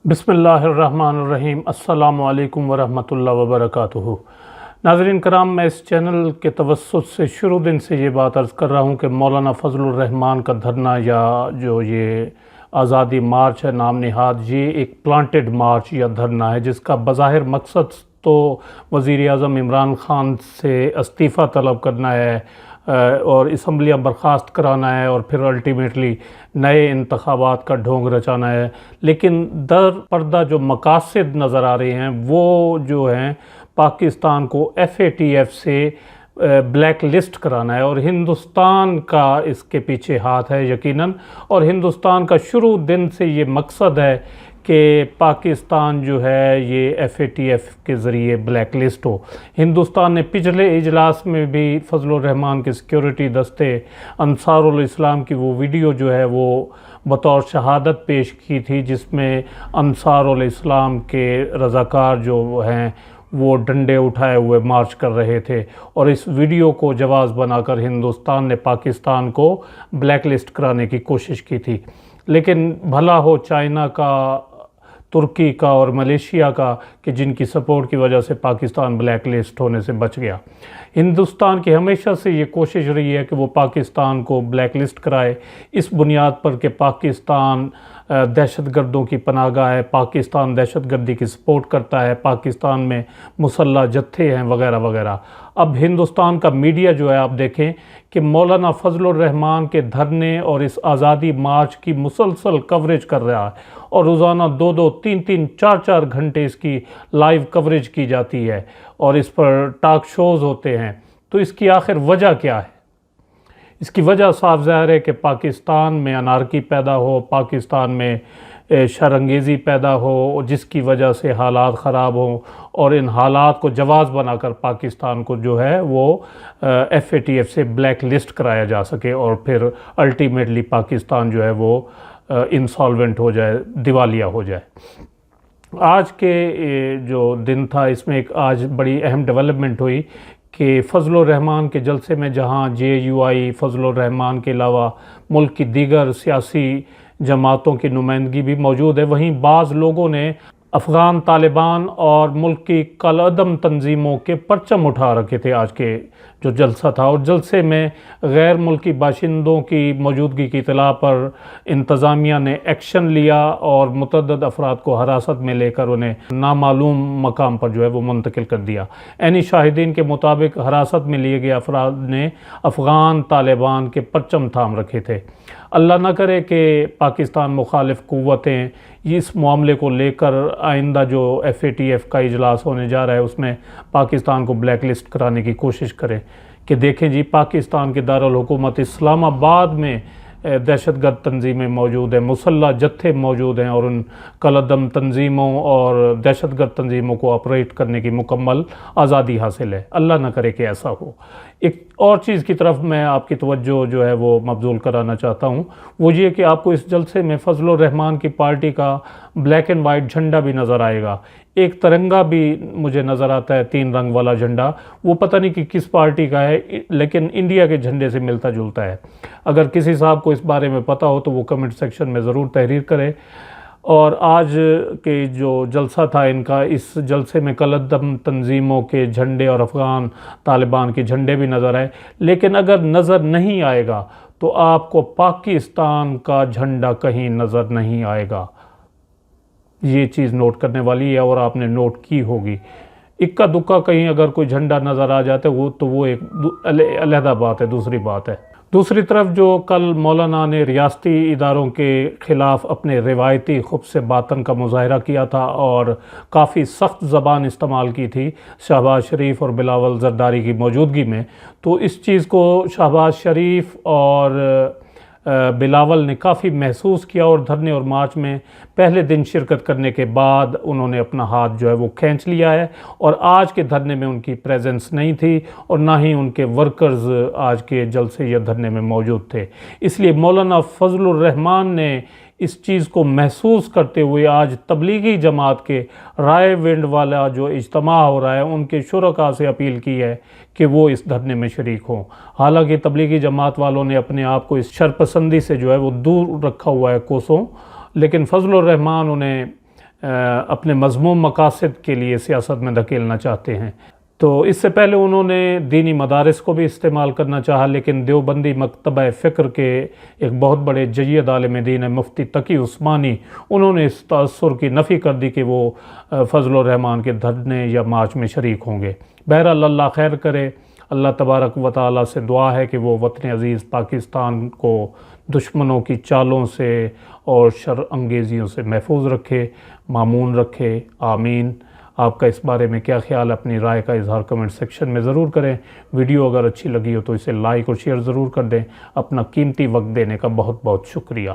بسم اللہ الرحمن الرحیم۔ السلام علیکم ورحمۃ اللہ وبرکاتہ۔ ناظرین کرام، میں اس چینل کے توسط سے شروع دن سے یہ بات عرض کر رہا ہوں کہ مولانا فضل الرحمان کا دھرنا یا جو یہ آزادی مارچ ہے نام نہاد، یہ ایک پلانٹڈ مارچ یا دھرنا ہے جس کا بظاہر مقصد تو وزیر اعظم عمران خان سے استعفیٰ طلب کرنا ہے اور اسمبلیاں برخاست کرانا ہے اور پھر الٹیمیٹلی نئے انتخابات کا ڈھونگ رچانا ہے، لیکن در پردہ جو مقاصد نظر آ رہے ہیں وہ جو ہیں پاکستان کو FATF سے بلیک لسٹ کرانا ہے، اور ہندوستان کا اس کے پیچھے ہاتھ ہے یقیناً، اور ہندوستان کا شروع دن سے یہ مقصد ہے کہ پاکستان جو ہے یہ FATF کے ذریعے بلیک لسٹ ہو۔ ہندوستان نے پچھلے اجلاس میں بھی فضل الرحمان کے سیکیورٹی دستے انصار الاسلام کی وہ ویڈیو جو ہے وہ بطور شہادت پیش کی تھی، جس میں انصار الاسلام کے رضاکار جو ہیں وہ ڈنڈے اٹھائے ہوئے مارچ کر رہے تھے، اور اس ویڈیو کو جواز بنا کر ہندوستان نے پاکستان کو بلیک لسٹ کرانے کی کوشش کی تھی۔ لیکن بھلا ہو چائنا کا، ترکی کا اور ملیشیا کا کہ جن کی سپورٹ کی وجہ سے پاکستان بلیک لسٹ ہونے سے بچ گیا۔ ہندوستان کی ہمیشہ سے یہ کوشش رہی ہے کہ وہ پاکستان کو بلیک لسٹ کرائے، اس بنیاد پر کہ پاکستان دہشت گردوں کی پناہ گاہ ہے، پاکستان دہشت گردی کی سپورٹ کرتا ہے، پاکستان میں مسلح جتھے ہیں وغیرہ وغیرہ۔ اب ہندوستان کا میڈیا جو ہے آپ دیکھیں کہ مولانا فضل الرحمان کے دھرنے اور اس آزادی مارچ کی مسلسل کوریج کر رہا ہے، اور روزانہ 2-2، 3-3، 4-4 گھنٹے اس کی لائیو کوریج کی جاتی ہے، اور اس پر ٹاک شوز ہوتے ہیں۔ تو اس کی آخر وجہ کیا ہے؟ اس کی وجہ صاف ظاہر ہے کہ پاکستان میں انارکی پیدا ہو، پاکستان میں شرانگیزی پیدا ہو، جس کی وجہ سے حالات خراب ہوں، اور ان حالات کو جواز بنا کر پاکستان کو جو ہے وہ FATF سے بلیک لسٹ کرایا جا سکے، اور پھر الٹیمیٹلی پاکستان جو ہے وہ انسالوینٹ ہو جائے، دیوالیہ ہو جائے۔ آج کے جو دن تھا اس میں ایک آج بڑی اہم ڈیولپمنٹ ہوئی کہ فضل الرحمان کے جلسے میں جہاں JUI فضل الرحمان کے علاوہ ملک کی دیگر سیاسی جماعتوں کی نمائندگی بھی موجود ہے، وہیں بعض لوگوں نے افغان طالبان اور ملک کی کالعدم تنظیموں کے پرچم اٹھا رکھے تھے آج کے جو جلسہ تھا، اور جلسے میں غیر ملکی باشندوں کی موجودگی کی اطلاع پر انتظامیہ نے ایکشن لیا اور متعدد افراد کو حراست میں لے کر انہیں نامعلوم مقام پر جو ہے وہ منتقل کر دیا۔ عینی شاہدین کے مطابق حراست میں لیے گئے افراد نے افغان طالبان کے پرچم تھام رکھے تھے۔ اللہ نہ کرے کہ پاکستان مخالف قوتیں اس معاملے کو لے کر آئندہ جو FATF کا اجلاس ہونے جا رہا ہے اس میں پاکستان کو بلیک لسٹ کرانے کی کوشش کریں کہ دیکھیں جی پاکستان کے دارالحکومت اسلام آباد میں دہشت گرد تنظیمیں موجود ہیں، مسلح جتھے موجود ہیں، اور ان کالعدم تنظیموں اور دہشت گرد تنظیموں کو آپریٹ کرنے کی مکمل آزادی حاصل ہے۔ اللہ نہ کرے کہ ایسا ہو۔ ایک اور چیز کی طرف میں آپ کی توجہ جو ہے وہ مبذول کرانا چاہتا ہوں، وہ یہ کہ آپ کو اس جلسے میں فضل الرحمان کی پارٹی کا بلیک اینڈ وائٹ جھنڈا بھی نظر آئے گا، ایک ترنگا بھی مجھے نظر آتا ہے، 3 رنگ والا جھنڈا، وہ پتہ نہیں کہ کس پارٹی کا ہے، لیکن انڈیا کے جھنڈے سے ملتا جلتا ہے۔ اگر کسی صاحب کو اس بارے میں پتہ ہو تو وہ کمنٹ سیکشن میں ضرور تحریر کرے۔ اور آج کے جو جلسہ تھا ان کا، اس جلسے میں کالعدم تنظیموں کے جھنڈے اور افغان طالبان کے جھنڈے بھی نظر آئے، لیکن اگر نظر نہیں آئے گا تو آپ کو پاکستان کا جھنڈا کہیں نظر نہیں آئے گا۔ یہ چیز نوٹ کرنے والی ہے اور آپ نے نوٹ کی ہوگی۔ اکا دکا کہیں اگر کوئی جھنڈا نظر آ جاتا ہے تو وہ ایک علیحدہ بات ہے، دوسری بات ہے۔ دوسری طرف جو کل مولانا نے ریاستی اداروں کے خلاف اپنے روایتی خبث باطن کا مظاہرہ کیا تھا اور کافی سخت زبان استعمال کی تھی شہباز شریف اور بلاول زرداری کی موجودگی میں، تو اس چیز کو شہباز شریف اور بلاول نے کافی محسوس کیا، اور دھرنے اور مارچ میں پہلے دن شرکت کرنے کے بعد انہوں نے اپنا ہاتھ جو ہے وہ کھینچ لیا ہے، اور آج کے دھرنے میں ان کی پریزنس نہیں تھی اور نہ ہی ان کے ورکرز آج کے جلسے یا دھرنے میں موجود تھے۔ اس لیے مولانا فضل الرحمان نے اس چیز کو محسوس کرتے ہوئے آج تبلیغی جماعت کے رائے ونڈ والا جو اجتماع ہو رہا ہے ان کے شرکاء سے اپیل کی ہے کہ وہ اس دھرنے میں شریک ہوں۔ حالانکہ تبلیغی جماعت والوں نے اپنے آپ کو اس شرپسندی سے جو ہے وہ دور رکھا ہوا ہے کوسوں، لیکن فضل الرحمان انہیں اپنے مذموم مقاصد کے لیے سیاست میں دھکیلنا چاہتے ہیں۔ تو اس سے پہلے انہوں نے دینی مدارس کو بھی استعمال کرنا چاہا، لیکن دیوبندی مکتبہ فکر کے ایک بہت بڑے جید عالم دین ہے مفتی تقی عثمانی، انہوں نے اس تاثر کی نفی کر دی کہ وہ فضل الرحمان کے دھرنے یا مارچ میں شریک ہوں گے۔ بہرحال اللہ خیر کرے، اللہ تبارک و تعالیٰ سے دعا ہے کہ وہ وطن عزیز پاکستان کو دشمنوں کی چالوں سے اور شر انگیزیوں سے محفوظ رکھے، مامون رکھے، آمین۔ آپ کا اس بارے میں کیا خیال ہے؟ اپنی رائے کا اظہار کمنٹ سیکشن میں ضرور کریں۔ ویڈیو اگر اچھی لگی ہو تو اسے لائک اور شیئر ضرور کر دیں۔ اپنا قیمتی وقت دینے کا بہت بہت شکریہ۔